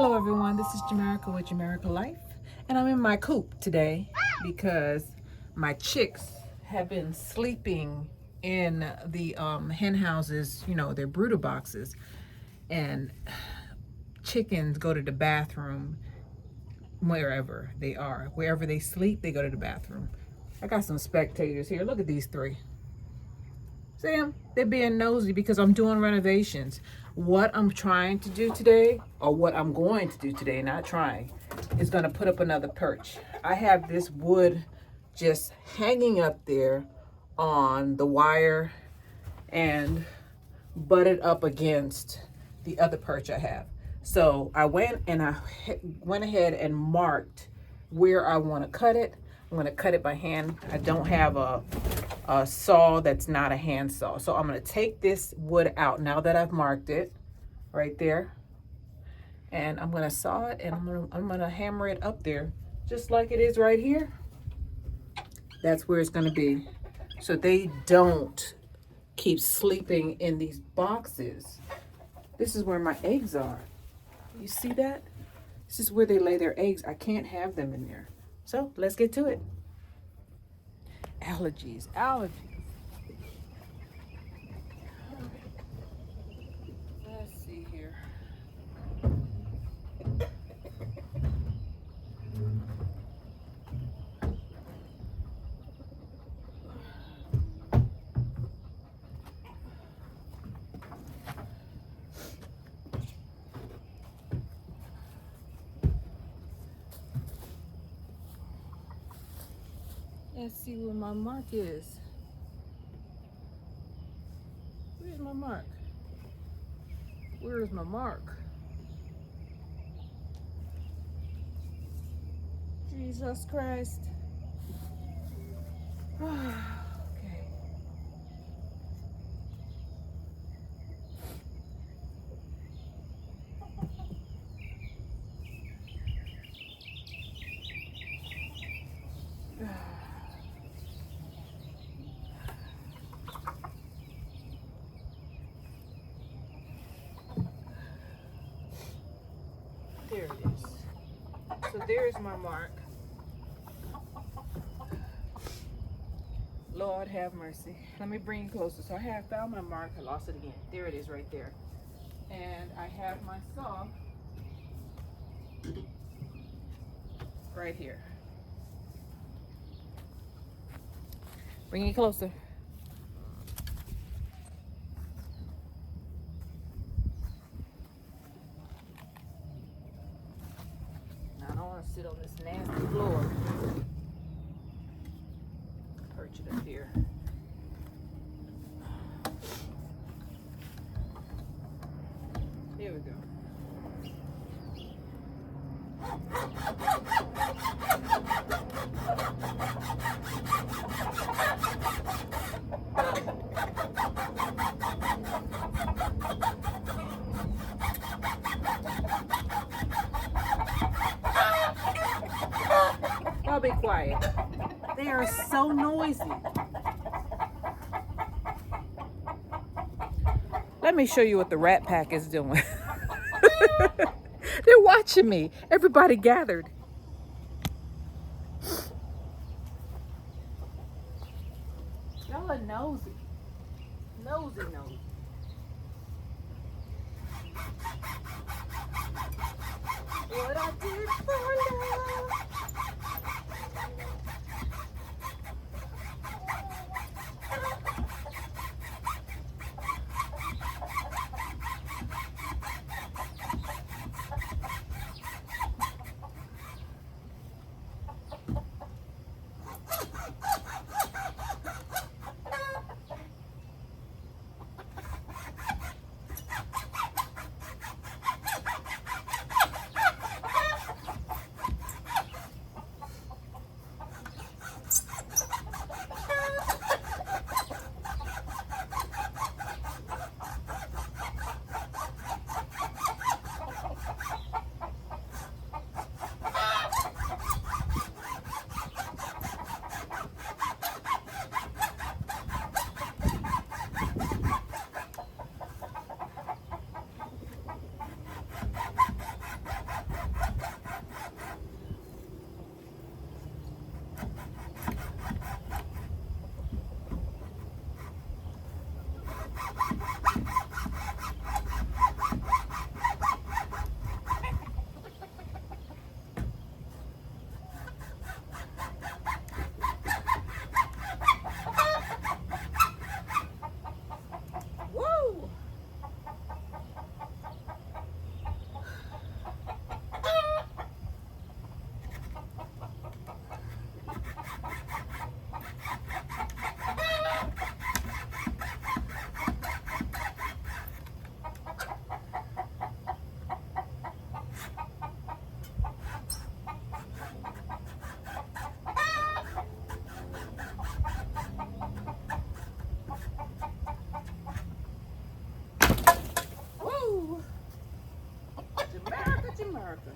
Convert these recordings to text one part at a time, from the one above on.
Hello everyone, this is Jamerica with Jamerica Life, and I'm in my coop today because my chicks have been sleeping in the hen houses, you know, their brooder boxes, and chickens go to the bathroom wherever they are. Wherever they sleep, they go to the bathroom. I got some spectators here. Look at these three. See them? They're being nosy because I'm doing renovations. What I'm trying to do today, or what I'm going to do today, not trying, is going to put up another perch. I have this wood just hanging up there on the wire and butted up against the other perch I have. So I went ahead and marked where I want to cut it. I'm going to cut it by hand. I don't have a saw that's not a hand saw. So I'm going to take this wood out now that I've marked it right there. And I'm going to saw it and I'm going to hammer it up there just like it is right here. That's where it's going to be. So they don't keep sleeping in these boxes. This is where my eggs are. You see that? This is where they lay their eggs. I can't have them in there. So let's get to it. Allergies. Let's see here. Let's see where my mark is. Where's my mark? Where is my mark? Jesus Christ. Okay. There it is. So there's my mark. Lord have mercy. Let me bring you closer. So I have found my mark. I lost it again. There it is right there. And I have my saw right here. Bring it closer. I don't want to sit on this nasty floor. Perch it up here. There we go. Y'all be quiet. They are so noisy. Let me show you what the Rat Pack is doing. They're watching me. Everybody gathered. Y'all are nosy. Nosy. What I did for love. America.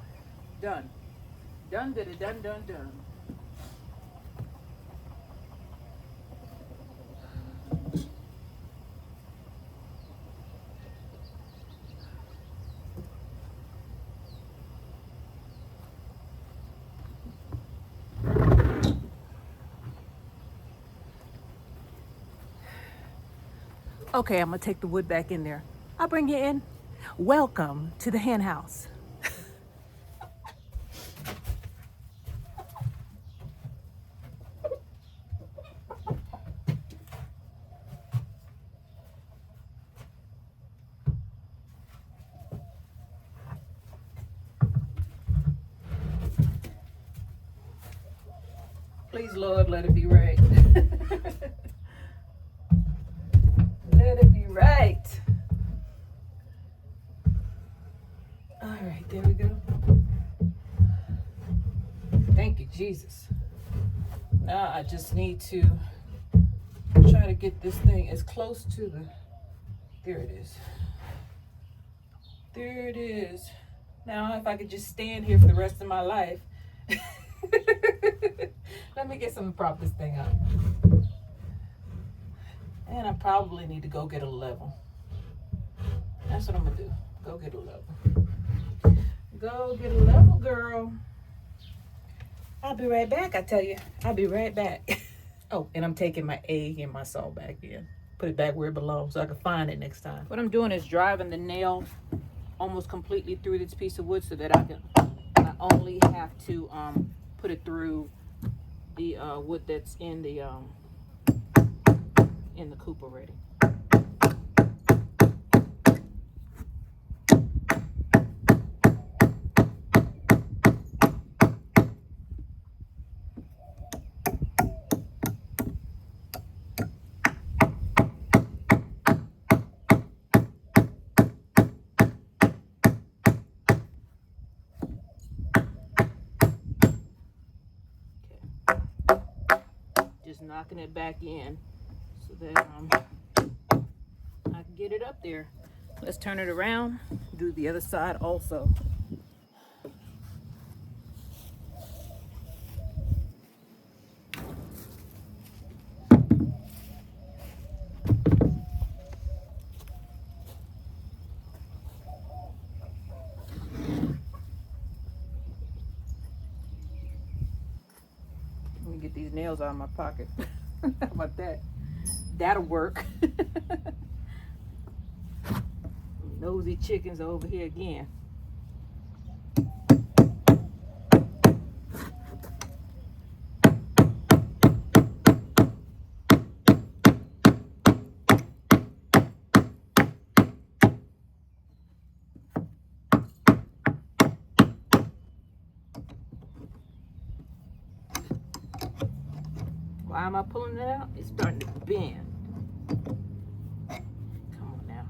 Done. Done, did it, done, done, done. Okay, I'm gonna take the wood back in there. I'll bring you in. Welcome to the hen house. Please, Lord, let it be right. Let it be right. All right, there we go. Thank you, Jesus. Now I just need to try to get this thing as close to the, there it is. There it is. Now if I could just stand here for the rest of my life. Let me get something to prop this thing up. And I probably need to go get a level. That's what I'm gonna do. Go get a level. Go get a level, girl. I'll be right back, I tell you. I'll be right back. Oh, and I'm taking my egg and my saw back in. Put it back where it belongs so I can find it next time. What I'm doing is driving the nail almost completely through this piece of wood so that I only have to put it through the wood that's in the coop already. Just knocking it back in so that I can get it up there. Let's turn it around, do the other side also. Let me get these nails out of my pocket. How about that? That'll work. Nosy chickens are over here again. Why am I pulling it out? It's starting to bend. Come on now.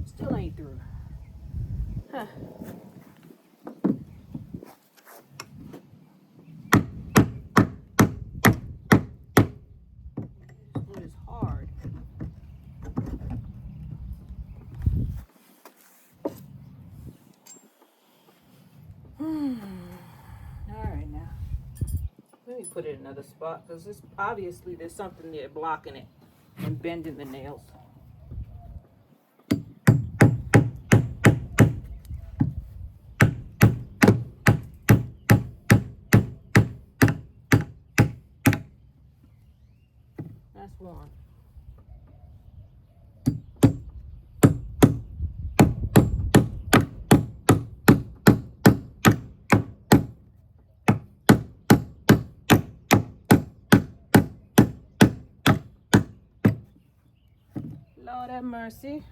Still ain't through. Huh. This wood is hard. All right now. Let me put it in another spot because this obviously there's something there blocking it and bending the nails. That's one. Lord have mercy.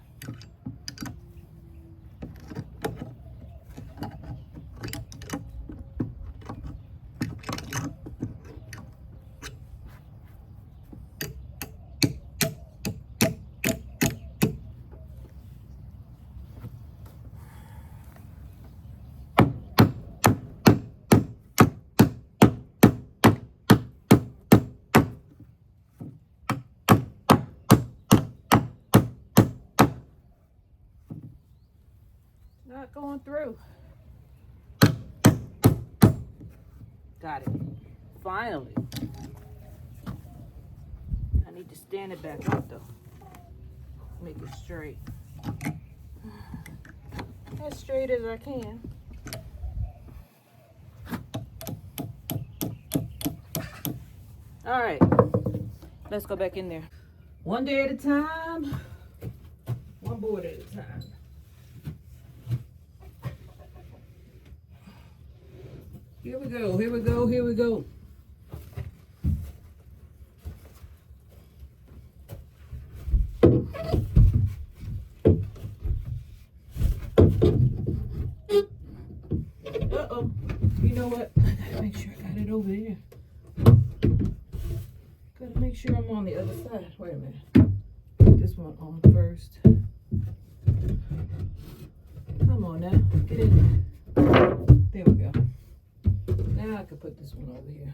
Not going through. Got it. Finally. I need to stand it back up though. Make it straight. As straight as I can. All right, let's go back in there. One day at a time, one board at a time. Here we go, here we go, here we go. Uh-oh, you know what? I gotta make sure I got it over here. Gotta make sure I'm on the other side. Wait a minute. Put this one on first. Come on now, get in there. There we go. Now I can put this one over here.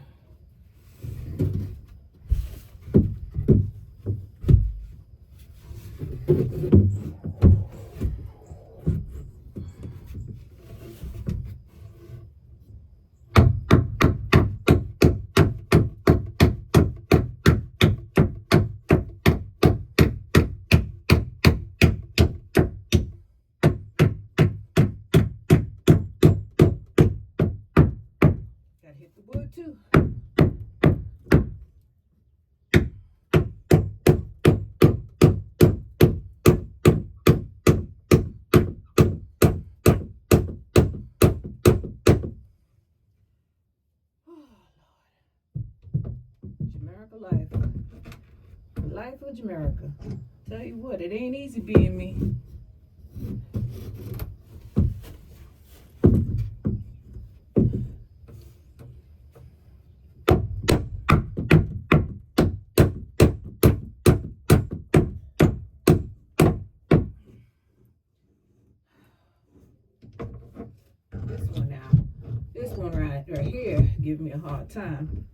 Hit the wood too. Jamaica life. The life of Jamaica. Tell you what, it ain't easy being me. This one right here give me a hard time.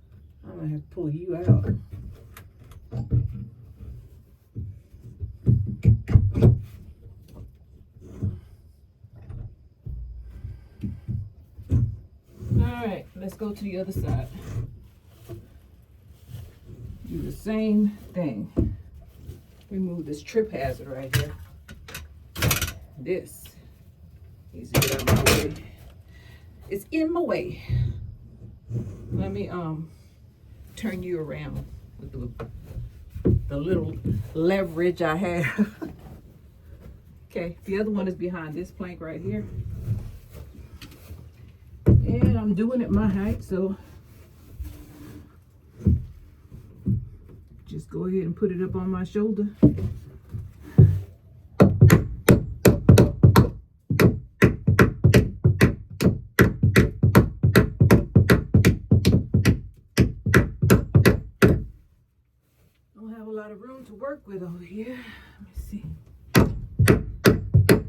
I'm gonna have to pull you out. All right, let's go to the other side. Do the same thing. Remove this trip hazard right here. This needs to get out of my way. It's in my way. Let me turn you around with the little leverage I have. Okay, the other one is behind this plank right here. And I'm doing it my height, so just go ahead and put it up on my shoulder. Room to work with over here. Let me see. Wait a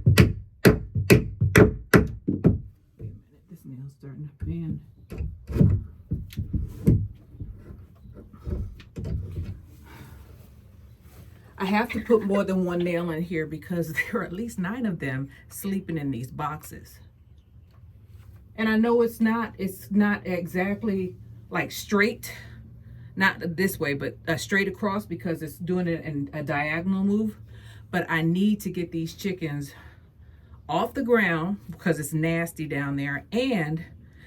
minute, this nail's starting to bend. I have to put more than one nail in here because there are at least 9 of them sleeping in these boxes. And I know it's not exactly like straight. Not this way, but straight across because it's doing it in a diagonal move. But I need to get these chickens off the ground because it's nasty down there. And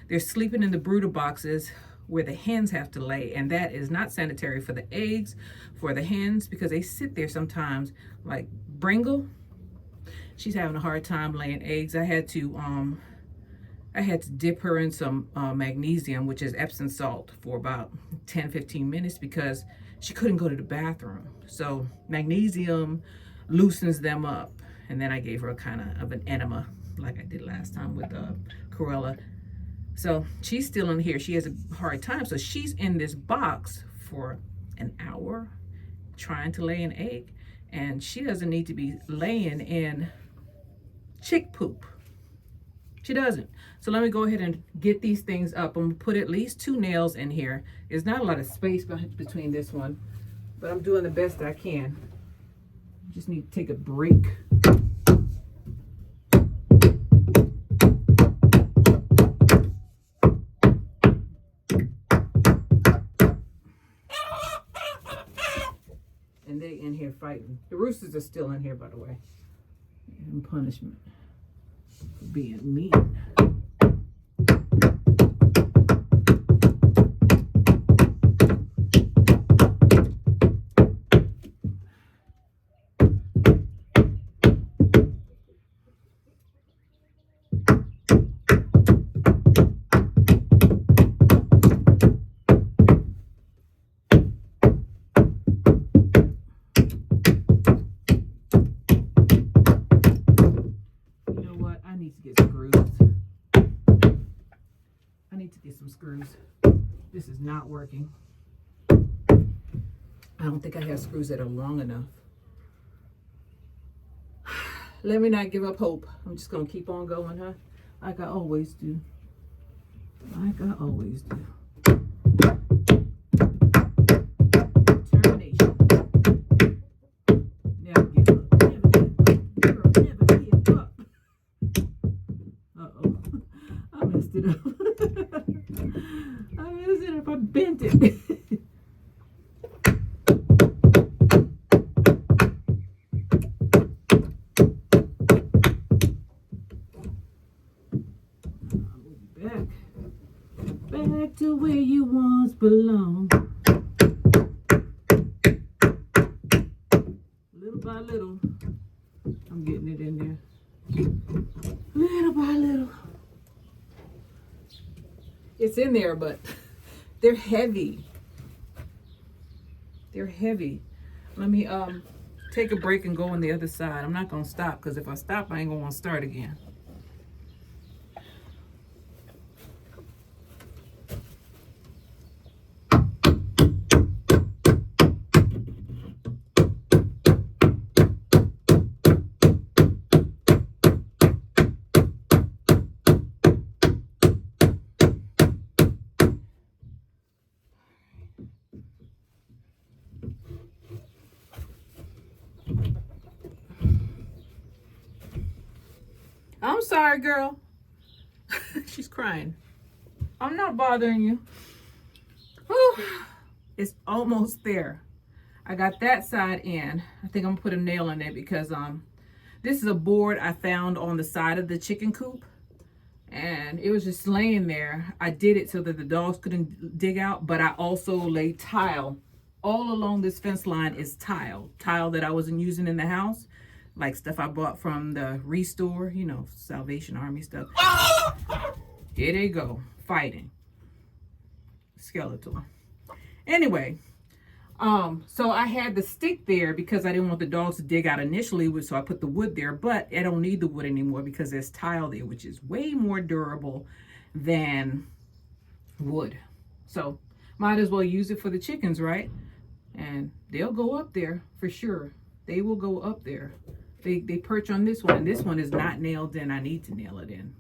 they're sleeping in the brooder boxes where the hens have to lay. And that is not sanitary for the eggs, for the hens, because they sit there sometimes. Like Bringle, she's having a hard time laying eggs. I had to dip her in some magnesium, which is Epsom salt, for about 10-15 minutes because she couldn't go to the bathroom. So magnesium loosens them up. And then I gave her a kind of an enema like I did last time with Corella. So she's still in here. She has a hard time. So she's in this box for an hour trying to lay an egg. And she doesn't need to be laying in chick poop. She doesn't. So let me go ahead and get these things up. I'm gonna put at least 2 nails in here. There's not a lot of space between this one, but I'm doing the best I can. Just need to take a break. fighting. The roosters are still in here, by the way. In punishment for being mean. Screws. This is not working. I don't think I have screws that are long enough. Let me not give up hope. I'm just gonna keep on going, huh? Like I always do. Like I always do. Determination. Never give up. Never give up. Girl, never give up. Uh-oh. I messed it up. I messed it up. I bent it. Back to where you once belong. Little by little, I'm getting it in there. Little by little. It's in there, but they're heavy. They're heavy. Let me take a break and go on the other side. I'm not gonna stop, because if I stop, I ain't gonna want to start again. I'm sorry, girl. She's crying. I'm not bothering you. Whew. It's almost there. I got that side in. I think I'm gonna put a nail in it because this is a board I found on the side of the chicken coop, and it was just laying there. I did it so that the dogs couldn't dig out, but I also laid tile. All along this fence line is tile that I wasn't using in the house. Like stuff I bought from the Restore, you know, Salvation Army stuff. Here they go, fighting. Skeletor. Anyway, so I had the stick there because I didn't want the dogs to dig out initially, so I put the wood there, but I don't need the wood anymore because there's tile there, which is way more durable than wood. So might as well use it for the chickens, right? And they'll go up there for sure. They will go up there. They perch on this one, and this one is not nailed in. I need to nail it in.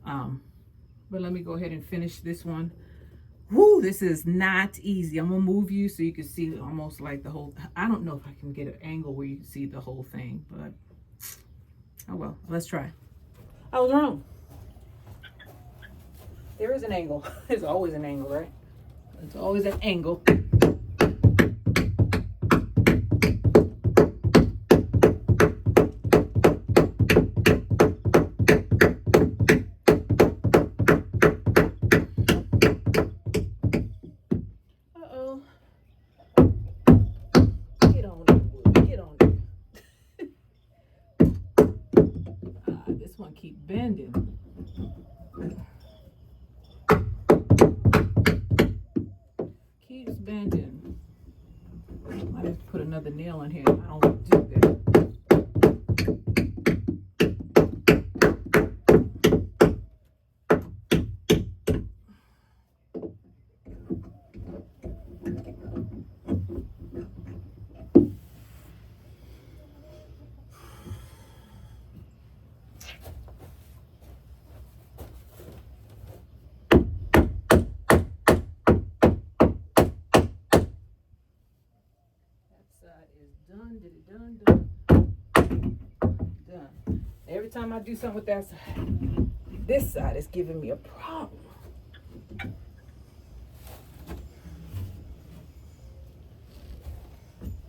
But let me go ahead and finish this one. Whoo, this is not easy. I'm gonna move you so you can see almost like the whole, I don't know if I can get an angle where you can see the whole thing, but oh well, let's try. I was wrong. There is an angle. There's always an angle, right? There's always an angle. Keep bending. Keeps bending. I have to put another nail in here. I don't want to do that. Done. Every time I do something with that side, this side is giving me a problem.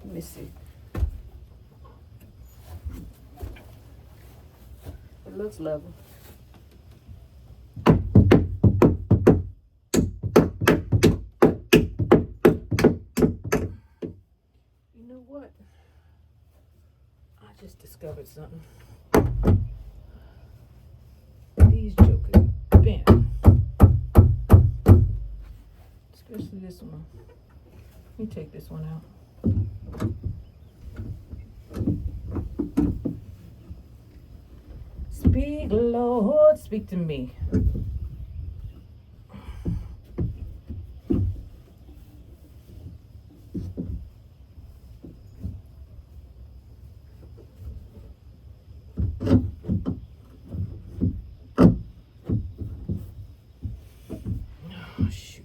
Let me see. It looks lovely. You know what? I just discovered something. These jokers bent. Especially this one. Let me take this one out. Speak, Lord, speak to me. Oh, shoot.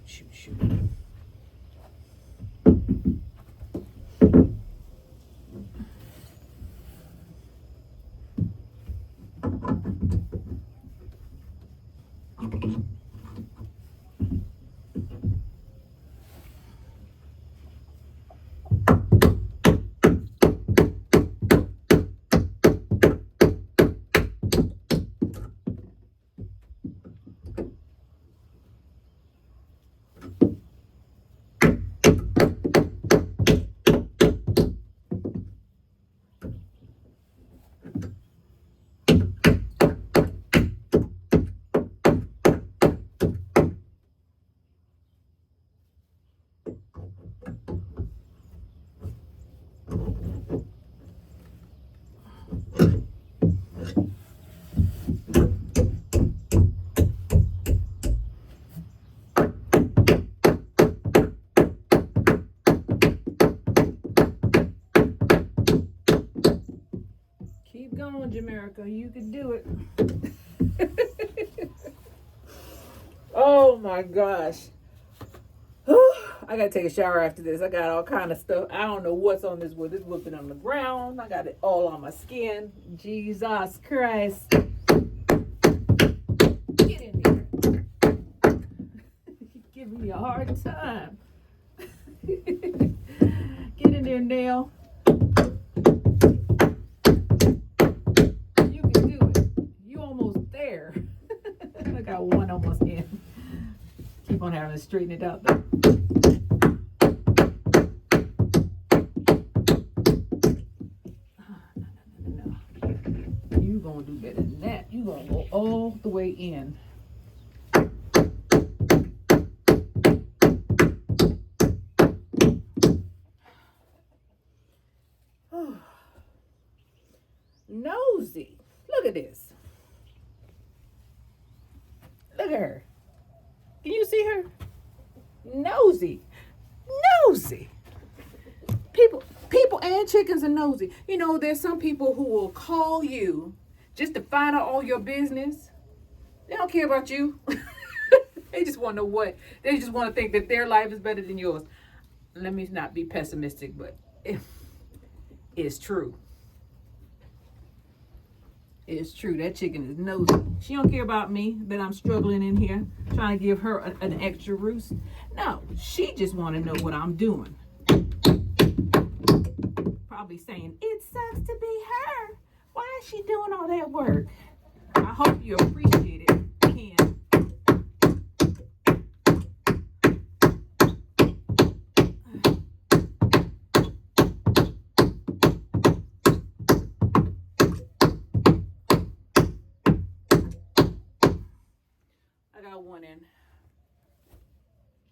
Keep going, Jamaica. You can do it. Oh my gosh. I gotta take a shower after this. I got all kind of stuff. I don't know what's on this wood. This wood been on the ground. I got it all on my skin. Jesus Christ. Get in here. You're giving me a hard time. Get in there, Nail. You can do it. You almost there. I got one almost in. Keep on having to straighten it out though. No. You gonna do better than that. You gonna go all the way in. Nosy. Look at this. Look at her. Can you see her? Nosy. People and chickens are nosy. You know, there's some people who will call you just to find out all your business. They don't care about you. They just want to know what. They just want to think that their life is better than yours. Let me not be pessimistic, but it's true. It's true. That chicken is nosy. She don't care about me, that I'm struggling in here trying to give her an extra roost. No, she just want to know what I'm doing. Probably saying, it sucks to be her. Why is she doing all that work? I hope you appreciate it, Ken.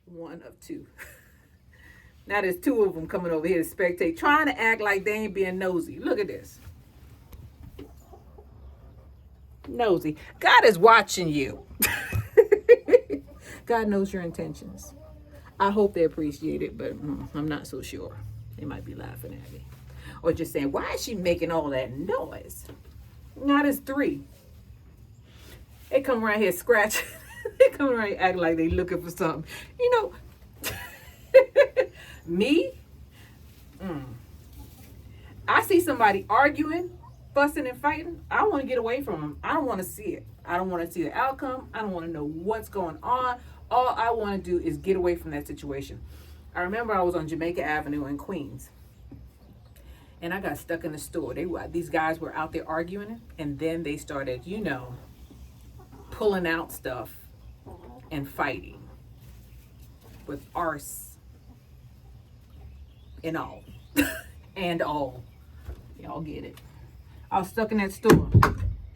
One of two. Now there's two of them coming over here to spectate, trying to act like they ain't being nosy. Look at this. Nosy. God is watching you. God knows your intentions. I hope they appreciate it, but I'm not so sure. They might be laughing at me. Or just saying, why is she making all that noise? Now there's three. They come around here scratching. They come around here acting like they looking for something. You know, me? I see somebody arguing, fussing and fighting. I want to get away from them. I don't want to see it. I don't want to see the outcome. I don't want to know what's going on. All I want to do is get away from that situation. I remember I was on Jamaica Avenue in Queens. and I got stuck in the store. These guys were out there arguing, and then they started, pulling out stuff and fighting with arse and all. And all. Y'all get it. I was stuck in that store.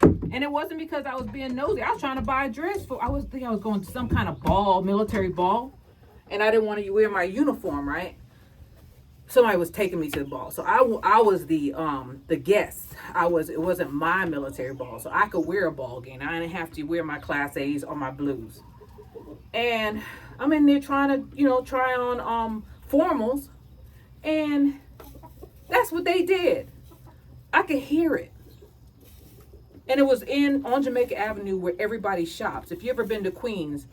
And it wasn't because I was being nosy. I was trying to buy a dress I was going to some kind of ball, military ball. And I didn't want to wear my uniform, right? Somebody was taking me to the ball. So I was the guest. It wasn't my military ball. So I could wear a ball again. I didn't have to wear my Class A's or my blues. And I'm in there trying to, try on formals. And that's what they did. I could hear it. And it was on Jamaica Avenue where everybody shops. If you ever been to Queens,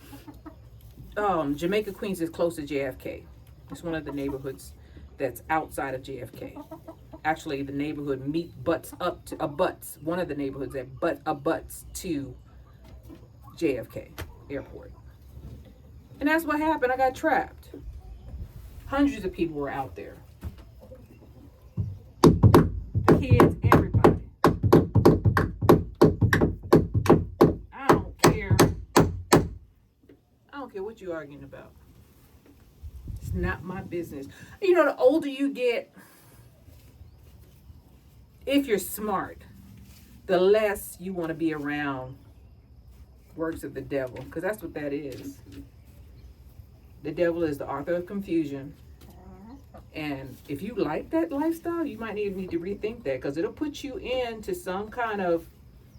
Jamaica Queens is close to JFK. It's one of the neighborhoods that's outside of JFK. Actually, the neighborhood abuts one of the neighborhoods that abuts to JFK Airport. And that's what happened. I got trapped. Hundreds of people were out there. Kids, everybody. I don't care what you're arguing about. It's not my business. The older you get, if you're smart, the less you want to be around works of the devil, because that's what that is. The devil is the author of confusion. And if you like that lifestyle, you might need to rethink that, because it'll put you into some kind of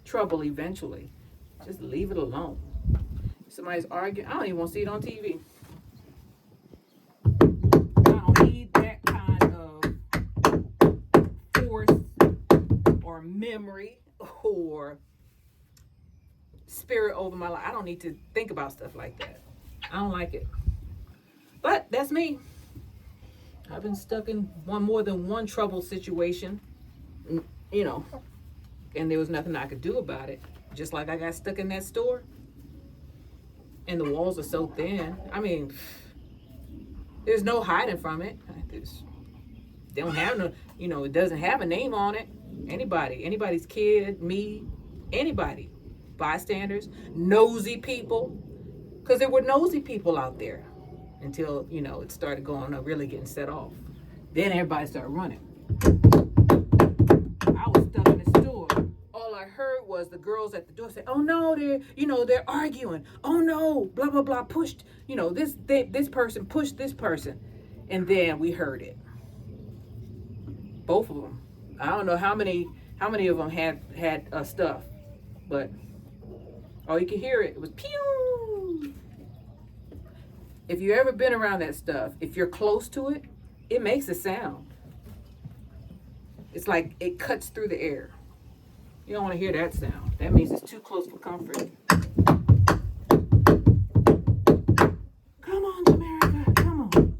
trouble eventually. Just leave it alone. If somebody's arguing, I don't even want to see it on TV. I don't need that kind of force or memory or spirit over my life. I don't need to think about stuff like that. I don't like it. But that's me. I've been stuck in more than one trouble situation, and there was nothing I could do about it. Just like I got stuck in that store, and the walls are so thin. I mean, there's no hiding from it. They don't have no, it doesn't have a name on it. Anybody's kid, me, anybody, bystanders, nosy people, because there were nosy people out there. Until, it started really getting set off. Then everybody started running. I was stuck in the store. All I heard was the girls at the door say, "Oh no, they're arguing. Oh no, blah, blah, blah, pushed, this person pushed this person." And then we heard it. Both of them. I don't know how many of them had stuff, but all you could hear it was pew. If you've ever been around that stuff, if you're close to it, it makes a sound. It's like it cuts through the air. You don't want to hear that sound. That means it's too close for comfort. Come on, America, come on.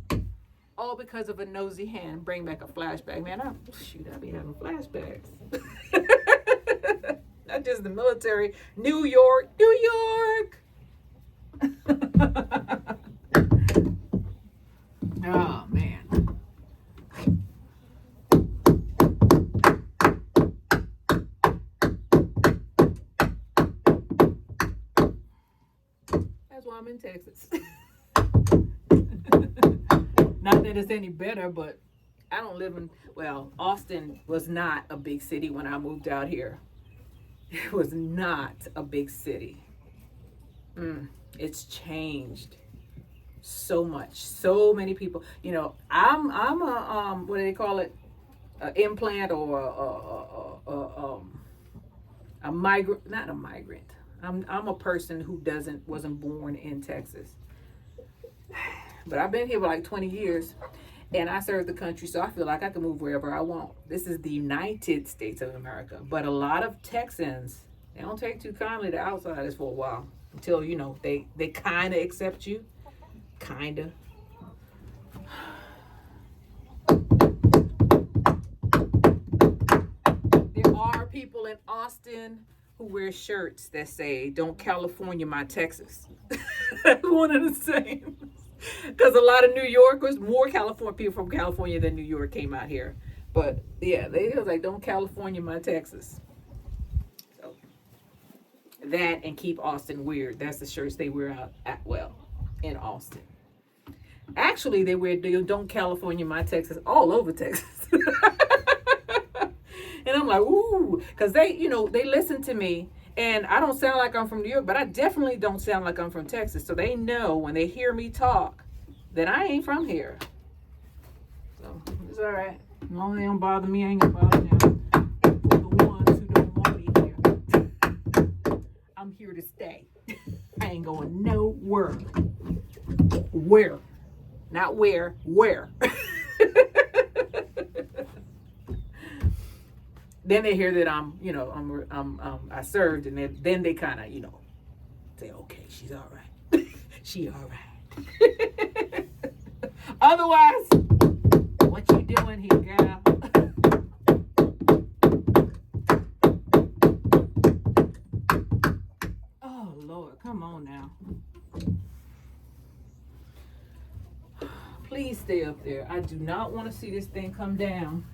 All because of a nosy hand. Bring back a flashback. Man, I be having flashbacks. Not just the military. New York. Oh, man. That's why I'm in Texas. Not that it's any better, but I don't live in, Austin was not a big city when I moved out here. It was not a big city. It's changed so much. So many people. I'm a what do they call it? An implant or a migrant? Not a migrant. I'm a person who wasn't born in Texas. But I've been here for like 20 years, and I serve the country, so I feel like I can move wherever I want. This is the United States of America. But a lot of Texans, they don't take too kindly to outsiders for a while until they kind of accept you. Kinda. There are people in Austin who wear shirts that say, "Don't California my Texas." That's one of the same. Because a lot of New Yorkers, more people from California than New York came out here. But yeah, they was like, don't California my Texas. So that and keep Austin weird. That's the shirts they wear out at, well, in Austin. Actually, they wear don't California my Texas all over Texas. And I'm like, ooh, because they, they listen to me. And I don't sound like I'm from New York, but I definitely don't sound like I'm from Texas. So they know when they hear me talk that I ain't from here. So it's all right. As long as they don't bother me, I ain't gonna bother them. For the ones who don't want me here, I'm here to stay. I ain't going nowhere. Where? Not where. Where? Then they hear that I served, and then they kind of, say, okay, she's all right. She all right. Otherwise, what you doing here, girl? Oh, Lord, come on now. Please stay up there. I do not want to see this thing come down.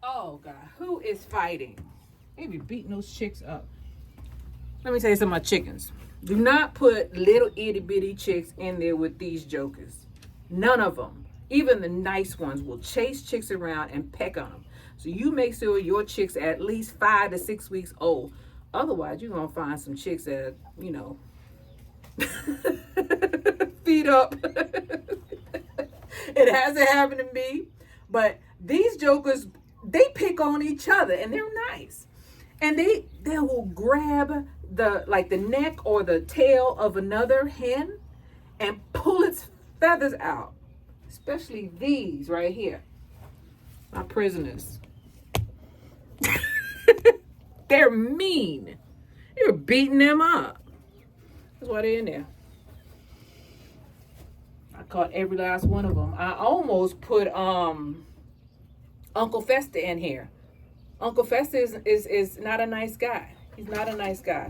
Oh, God. Who is fighting? They be beating those chicks up. Let me tell you something about chickens. Do not put little itty bitty chicks in there with these jokers. None of them, even the nice ones, will chase chicks around and peck on them. So you make sure your chicks are at least 5 to 6 weeks old. Otherwise, you're going to find some chicks that, feed up. It hasn't happened to me. But these jokers, they pick on each other, and they're nice. And they will grab the neck or the tail of another hen and pull its feathers out. Especially these right here. My prisoners. They're mean. You're beating them up. That's why they're in there. I caught every last one of them. I almost put Uncle Fester in here. Uncle Fester is not a nice guy. He's not a nice guy.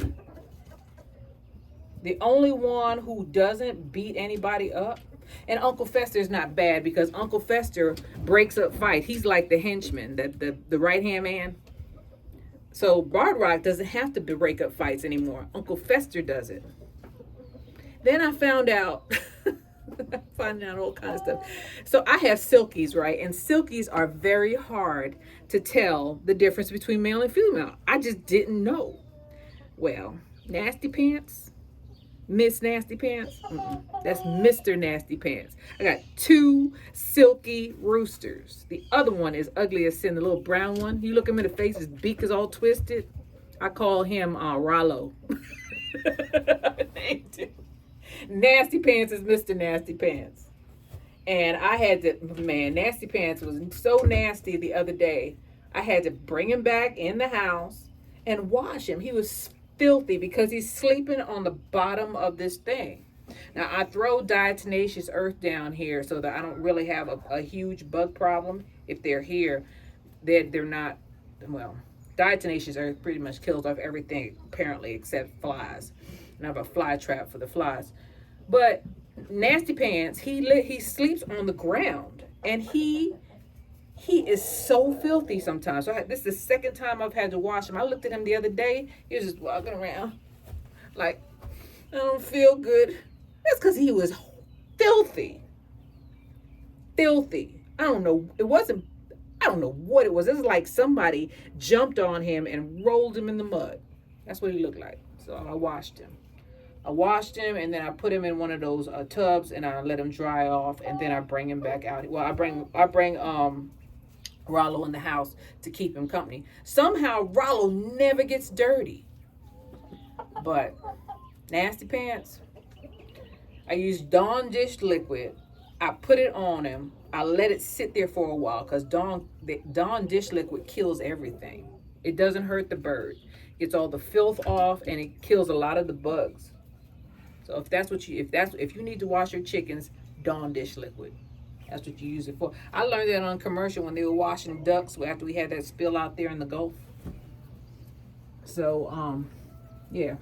The only one who doesn't beat anybody up, and Uncle Fester is not bad because Uncle Fester breaks up fights. He's like the henchman, the right-hand man. So Bard Rock doesn't have to break up fights anymore. Uncle Fester does it. Then I found out, finding out all kinds of stuff. So I have silkies, right? And silkies are very hard to tell the difference between male and female. I just didn't know. Well, Nasty Pants, Miss Nasty Pants, that's Mr. Nasty Pants. I got 2 silky roosters. The other one is ugly as sin, the little brown one. You look him in the face, his beak is all twisted. I call him Rollo. Nasty Pants is Mr. Nasty Pants. And I had to, Nasty Pants was so nasty the other day. I had to bring him back in the house and wash him. He was filthy because he's sleeping on the bottom of this thing. Now, I throw diatomaceous earth down here so that I don't really have a huge bug problem. If they're here, they're not, well, diatomaceous earth pretty much kills off everything, apparently, except flies. And I have a fly trap for the flies. But Nasty Pants, he sleeps on the ground, and he is so filthy sometimes. So this is the second time I've had to wash him. I looked at him the other day. He was just walking around like, I don't feel good. That's because he was filthy. Filthy. I don't know. I don't know what it was. It was like somebody jumped on him and rolled him in the mud. That's what he looked like. So I washed him. And then I put him in one of those tubs, and I let him dry off, and then I bring him back out. Well, I bring Rollo in the house to keep him company. Somehow Rollo never gets dirty. But Nasty Pants, I use Dawn dish liquid. I put it on him. I let it sit there for a while because Dawn dish liquid kills everything. It doesn't hurt the bird. Gets all the filth off, and it kills a lot of the bugs. So if you need to wash your chickens, Dawn dish liquid. That's what you use it for. I learned that on commercial when they were washing ducks after we had that spill out there in the Gulf. So, yeah.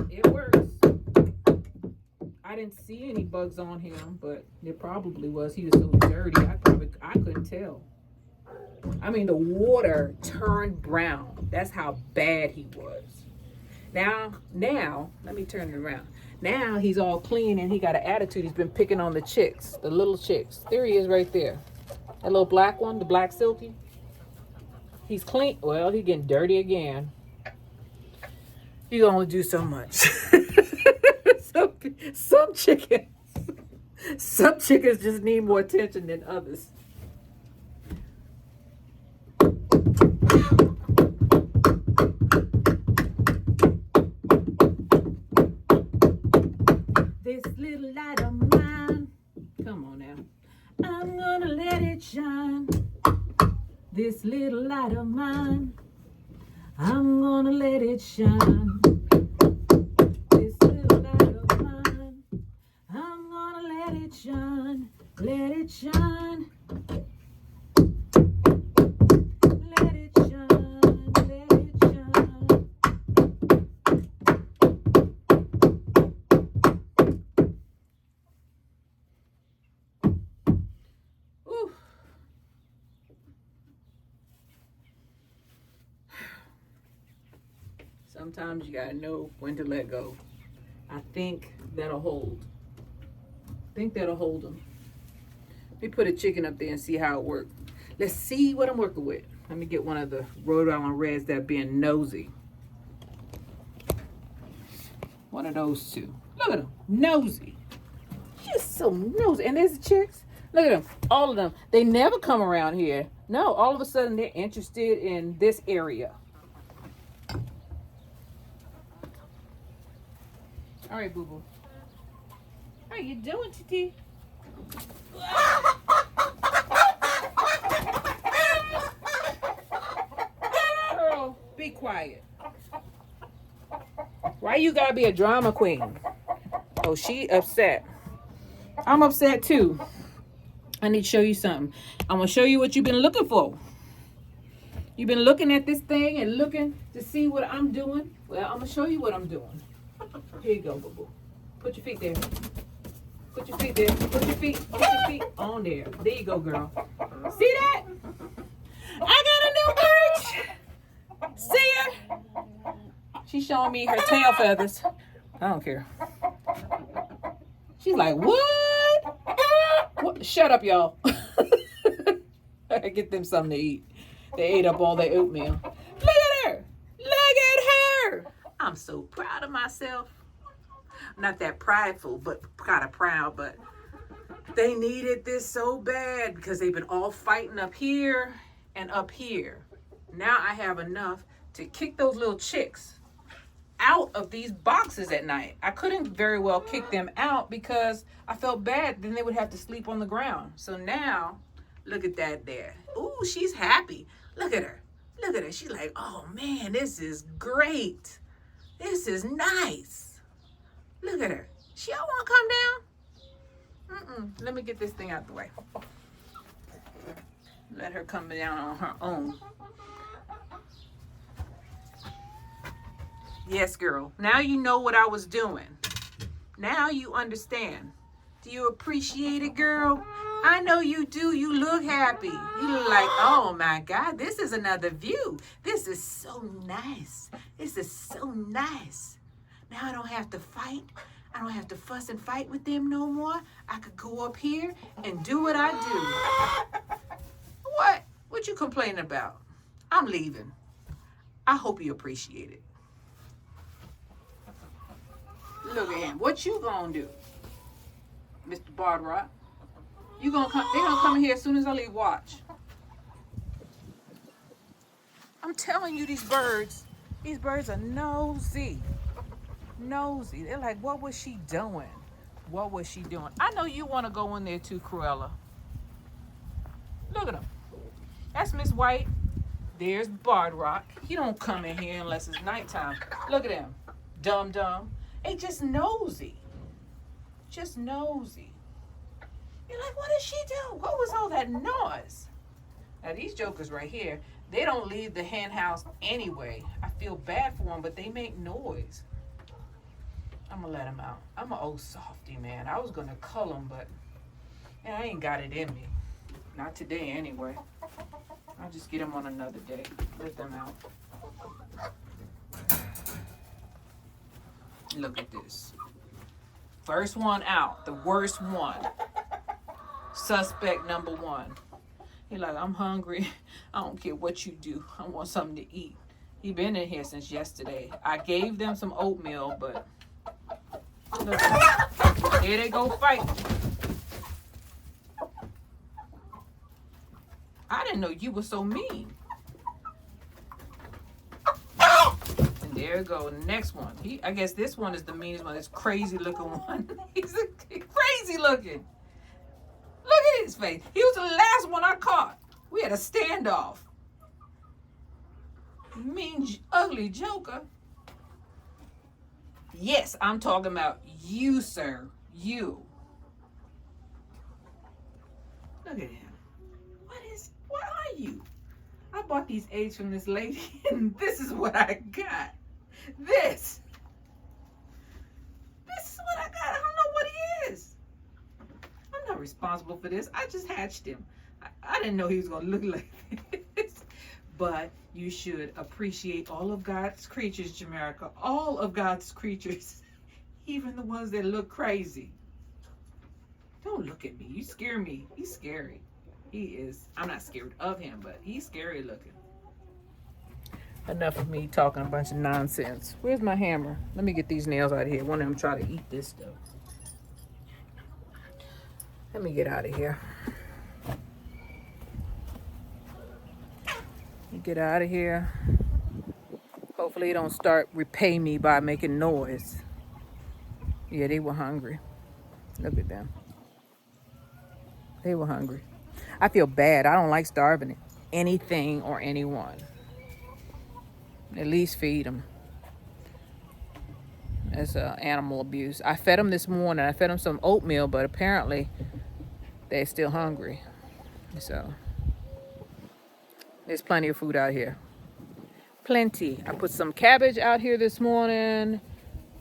It works. I didn't see any bugs on him, but there probably was. He was so dirty, I couldn't tell. I mean, the water turned brown. That's how bad he was. Now, let me turn it around. Now he's all clean and he got an attitude. He's been picking on the chicks, the little chicks. There he is right there. That little black one, the black silky. He's clean. Well, he's getting dirty again. You can only do so much. Some chickens just need more attention than others. This little light of mine, come on now, I'm gonna let it shine. This little light of mine, I'm gonna let it shine. This little light of mine, I'm gonna let it shine. Let it shine. Let it shine. Let it shine. Ooh. Sometimes you gotta know when to let go. I think that'll hold. Them. Let me put a chicken up there and see how it works. Let's see what I'm working with. Let me get one of the Rhode Island Reds that being nosy. One of those two. Look at them, nosy. Just so nosy. And there's the chicks. Look at them, all of them. They never come around here. No, all of a sudden they're interested in this area. All right, boo boo. How you doing, Titi? Girl, be quiet. Why you gotta be a drama queen? Oh, she upset. I'm upset too. I need to show you something. I'm gonna show you what you've been looking for. You've been looking at this thing and looking to see what I'm doing. Well, I'm gonna show you what I'm doing. Here you go, boo boo. Put your feet there. Put your feet there. Put your feet on there. There you go, girl. See that? I got a new perch. See her? She's showing me her tail feathers. I don't care. She's like, what? What? Shut up, y'all. I get them something to eat. They ate up all their oatmeal. Look at her. Look at her. I'm so proud of myself. Not that prideful, but kind of proud, but they needed this so bad because they've been all fighting up here and up here. Now I have enough to kick those little chicks out of these boxes at night. I couldn't very well kick them out because I felt bad. Then they would have to sleep on the ground. So now, look at that there. Ooh, she's happy. Look at her. Look at her. She's like, oh man, this is great. This is nice. Look at her. She don't want to come down? Let me get this thing out the way. Let her come down on her own. Yes, girl. Now you know what I was doing. Now you understand. Do you appreciate it, girl? I know you do. You look happy. You look like, oh my God, this is another view. This is so nice. This is so nice. Now I don't have to fight. I don't have to fuss and fight with them no more. I could go up here and do what I do. What? What you complaining about? I'm leaving. I hope you appreciate it. Look at him. What you gonna do, Mr. Bardrock? You gonna come? They gonna come in here as soon as I leave. Watch. I'm telling you, these birds are nosy. Nosy. They're like, what was she doing? What was she doing? I know you want to go in there too, Cruella. Look at him. That's Miss White. There's Bardrock. He don't come in here unless it's nighttime. Look at him. Dumb. They just nosy. Just nosy. You're like, what did she do? What was all that noise? Now these jokers right here, they don't leave the hen house anyway. I feel bad for them, but they make noise. I'm gonna let them out. I'm an old softy, man. I was gonna cull them, but yeah, I ain't got it in me. Not today anyway. I'll just get them on another day. Let them out. Look at this. First one out, the worst one. Suspect number one. He like, I'm hungry. I don't care what you do. I want something to eat. He been in here since yesterday. I gave them some oatmeal, but look, here they go fight. I didn't know you were so mean. And there you go, next one. I guess this one is the meanest one. This crazy looking one. He's crazy looking. Look at his face. He was the last one I caught. We had a standoff. Mean, ugly joker. Yes, I'm talking about you, sir. You. Look at him. What are you? I bought these eggs from this lady, and this is what I got. This is what I got. I don't know what he is. I'm not responsible for this. I just hatched him. I didn't know he was going to look like this. But you should appreciate all of God's creatures, Jamaica. All of God's creatures. Even the ones that look crazy. Don't look at me. You scare me. He's scary. He is. I'm not scared of him, but he's scary looking. Enough of me talking a bunch of nonsense. Where's my hammer? Let me get these nails out of here. One of them try to eat this stuff. Let me get out of here. Get out of here. Hopefully they don't start repay me by making noise. Yeah, they were hungry. Look at them. They were hungry. I feel bad. I don't like starving anything or anyone. At least feed them. That's animal abuse. I fed them this morning. I fed them some oatmeal, but apparently they're still hungry. So there's plenty of food out here. Plenty. I put some cabbage out here this morning.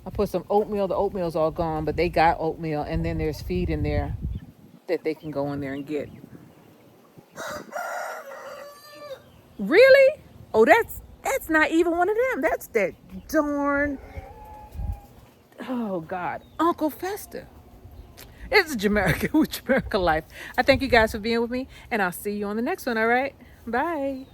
I put some oatmeal. The oatmeal's all gone, but they got oatmeal. And then there's feed in there that they can go in there and get. Really? Oh, that's not even one of them. That's that darn, oh God, Uncle Fester. It's Jamaica with Jamaica Life. I thank you guys for being with me, and I'll see you on the next one, all right? Bye.